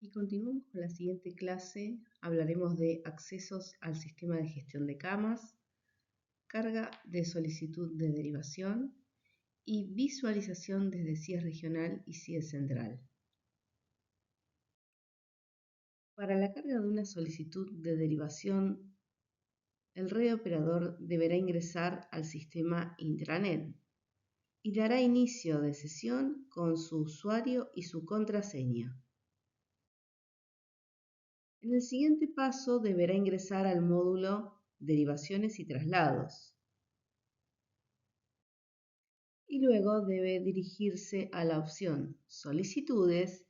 Y continuamos con la siguiente clase. Hablaremos de accesos al sistema de gestión de camas, carga de solicitud de derivación y visualización desde CIES regional y CIES central. Para la carga de una solicitud de derivación, el red operador deberá ingresar al sistema intranet y dará inicio de sesión con su usuario y su contraseña. En el siguiente paso deberá ingresar al módulo Derivaciones y traslados y luego debe dirigirse a la opción Solicitudes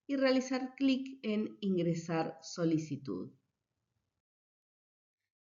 y realizar clic en Ingresar solicitud.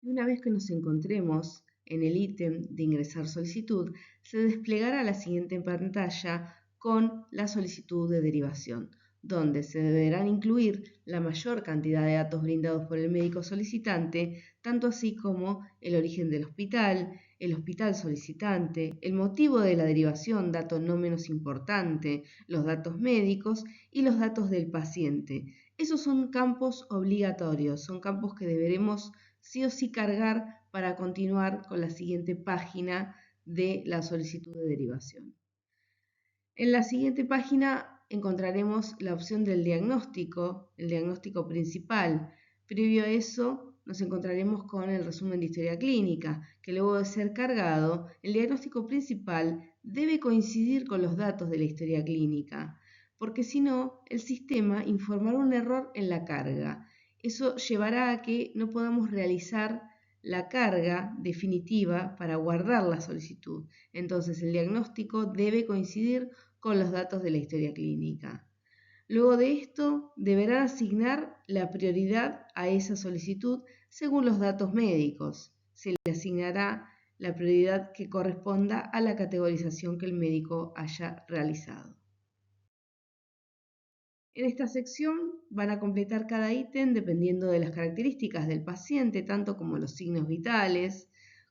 Y una vez que nos encontremos en el ítem de Ingresar solicitud, se desplegará la siguiente pantalla con la solicitud de derivación, donde se deberán incluir la mayor cantidad de datos brindados por el médico solicitante, tanto así como el origen del hospital, el hospital solicitante, el motivo de la derivación, dato no menos importante, los datos médicos y los datos del paciente. Esos son campos obligatorios, son campos que deberemos sí o sí cargar para continuar con la siguiente página de la solicitud de derivación. En la siguiente página encontraremos la opción del diagnóstico, el diagnóstico principal. Previo a eso nos encontraremos con el resumen de historia clínica, que luego de ser cargado, el diagnóstico principal debe coincidir con los datos de la historia clínica, porque si no, el sistema informará un error en la carga. Eso llevará a que no podamos realizar la carga definitiva para guardar la solicitud. Entonces, el diagnóstico debe coincidir con los datos de la historia clínica. Luego de esto, deberán asignar la prioridad a esa solicitud según los datos médicos. Se le asignará la prioridad que corresponda a la categorización que el médico haya realizado. En esta sección van a completar cada ítem dependiendo de las características del paciente, tanto como los signos vitales,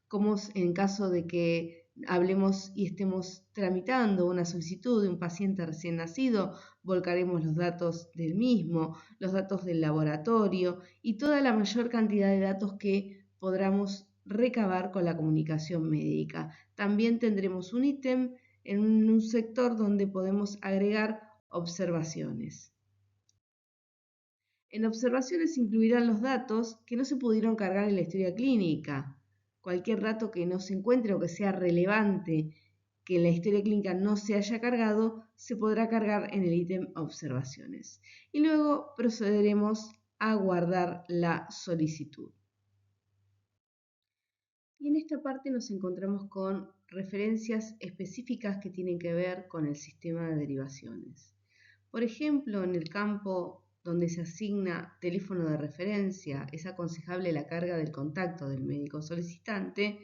como en caso de que hablemos y estemos tramitando una solicitud de un paciente recién nacido, volcaremos los datos del mismo, los datos del laboratorio y toda la mayor cantidad de datos que podamos recabar con la comunicación médica. También tendremos un ítem en un sector donde podemos agregar observaciones. En observaciones incluirán los datos que no se pudieron cargar en la historia clínica. Cualquier dato que no se encuentre o que sea relevante que en la historia clínica no se haya cargado, se podrá cargar en el ítem observaciones. Y luego procederemos a guardar la solicitud. Y en esta parte nos encontramos con referencias específicas que tienen que ver con el sistema de derivaciones. Por ejemplo, en el campo donde se asigna teléfono de referencia, es aconsejable la carga del contacto del médico solicitante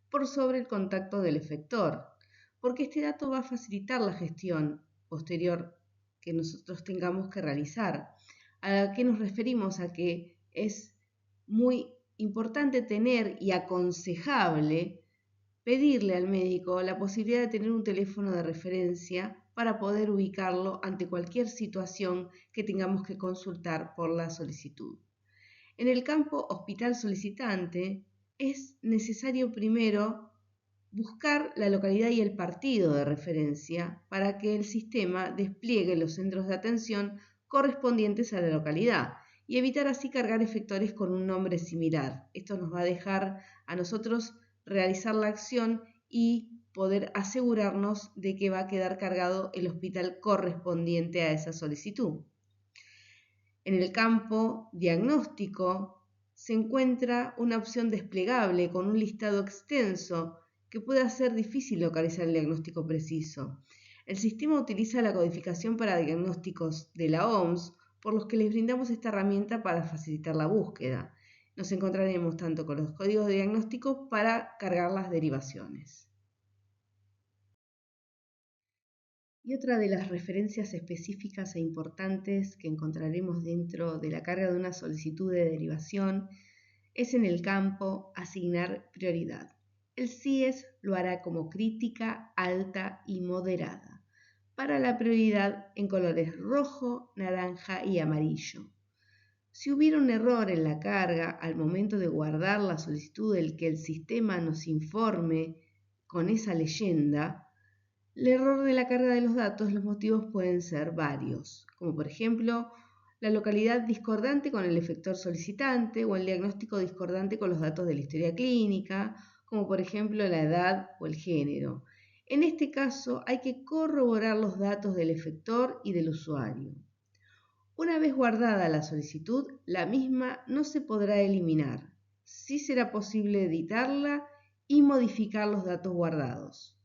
por sobre el contacto del efector, porque este dato va a facilitar la gestión posterior que nosotros tengamos que realizar. ¿A qué nos referimos? A que es muy importante tener y aconsejable pedirle al médico la posibilidad de tener un teléfono de referencia para poder ubicarlo ante cualquier situación que tengamos que consultar por la solicitud. En el campo hospital solicitante es necesario primero buscar la localidad y el partido de referencia para que el sistema despliegue los centros de atención correspondientes a la localidad y evitar así cargar efectores con un nombre similar. Esto nos va a dejar a nosotros realizar la acción y poder asegurarnos de que va a quedar cargado el hospital correspondiente a esa solicitud. En el campo diagnóstico se encuentra una opción desplegable con un listado extenso que puede hacer difícil localizar el diagnóstico preciso. El sistema utiliza la codificación para diagnósticos de la OMS, por los que les brindamos esta herramienta para facilitar la búsqueda. Nos encontraremos tanto con los códigos de diagnóstico para cargar las derivaciones. Y otra de las referencias específicas e importantes que encontraremos dentro de la carga de una solicitud de derivación es en el campo asignar prioridad. El CIES lo hará como crítica, alta y moderada. para la prioridad en colores rojo, naranja y amarillo. Si hubiera un error en la carga al momento de guardar la solicitud del que el sistema nos informe con esa leyenda, el error de la carga de los datos, los motivos pueden ser varios, como por ejemplo la localidad discordante con el efector solicitante o el diagnóstico discordante con los datos de la historia clínica, como por ejemplo la edad o el género. En este caso hay que corroborar los datos del efector y del usuario. Una vez guardada la solicitud, la misma no se podrá eliminar. Sí será posible editarla y modificar los datos guardados.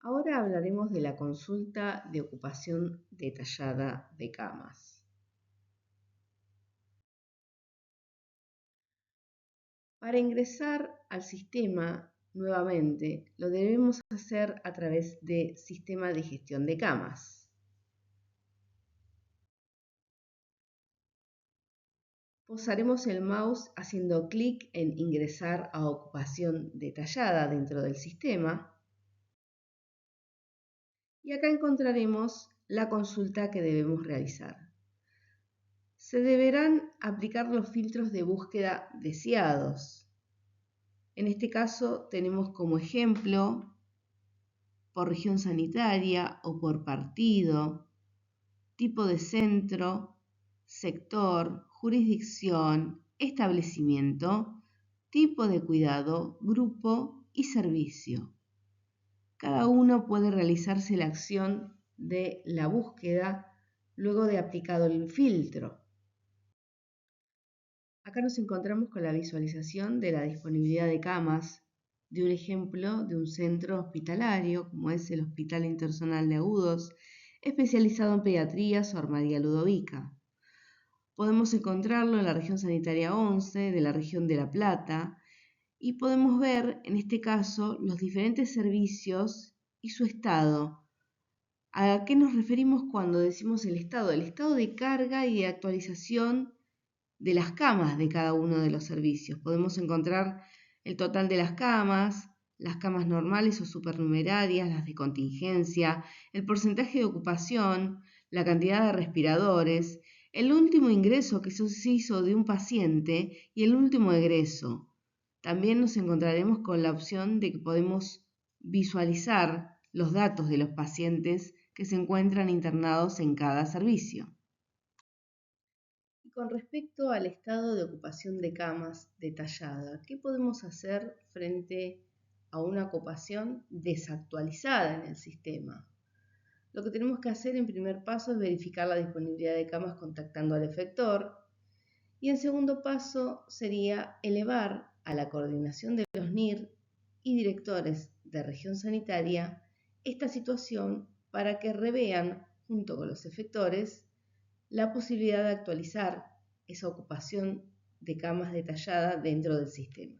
Ahora hablaremos de la consulta de ocupación detallada de camas. Para ingresar al sistema nuevamente, lo debemos hacer a través de Sistema de Gestión de Camas. Posaremos el mouse haciendo clic en Ingresar a ocupación detallada dentro del sistema y acá encontraremos la consulta que debemos realizar. Se deberán aplicar los filtros de búsqueda deseados. En este caso tenemos como ejemplo por región sanitaria o por partido, tipo de centro, sector, jurisdicción, establecimiento, tipo de cuidado, grupo y servicio. Cada uno puede realizarse la acción de la búsqueda luego de aplicado el filtro. Acá nos encontramos con la visualización de la disponibilidad de camas de un ejemplo de un centro hospitalario como es el Hospital Interzonal de Agudos, especializado en pediatría Sor María Ludovica. Podemos encontrarlo en la región sanitaria 11 de la región de La Plata y podemos ver en este caso los diferentes servicios y su estado. ¿A qué nos referimos cuando decimos el estado? El estado de carga y de actualización de las camas de cada uno de los servicios. Podemos encontrar el total de las camas normales o supernumerarias, las de contingencia, el porcentaje de ocupación, la cantidad de respiradores, el último ingreso que se hizo de un paciente y el último egreso. También nos encontraremos con la opción de que podemos visualizar los datos de los pacientes que se encuentran internados en cada servicio. Con respecto al estado de ocupación de camas detallada, ¿qué podemos hacer frente a una ocupación desactualizada en el sistema? Lo que tenemos que hacer en primer paso es verificar la disponibilidad de camas contactando al efector y en segundo paso sería elevar a la coordinación de los NIR y directores de región sanitaria esta situación para que revean junto con los efectores la posibilidad de actualizar esa ocupación de camas detallada dentro del sistema.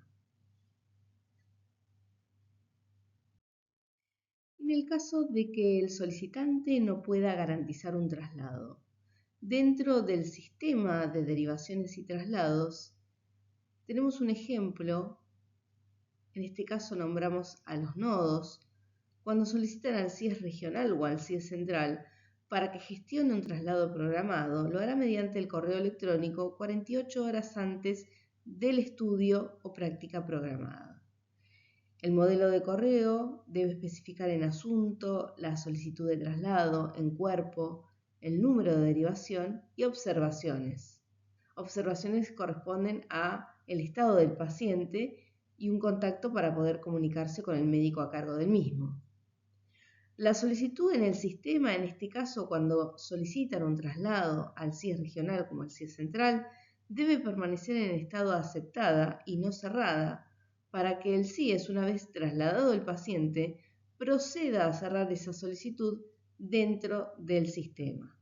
En el caso de que el solicitante no pueda garantizar un traslado, dentro del sistema de derivaciones y traslados, tenemos un ejemplo, en este caso nombramos a los nodos, cuando solicitan al CIES regional o al CIES central para que gestione un traslado programado, lo hará mediante el correo electrónico 48 horas antes del estudio o práctica programada. El modelo de correo debe especificar en asunto la solicitud de traslado, en cuerpo, el número de derivación y observaciones. Observaciones corresponden a el estado del paciente y un contacto para poder comunicarse con el médico a cargo del mismo. La solicitud en el sistema, en este caso cuando solicitan un traslado al CIES regional como al CIES central, debe permanecer en estado aceptada y no cerrada para que el CIES, una vez trasladado el paciente, proceda a cerrar esa solicitud dentro del sistema.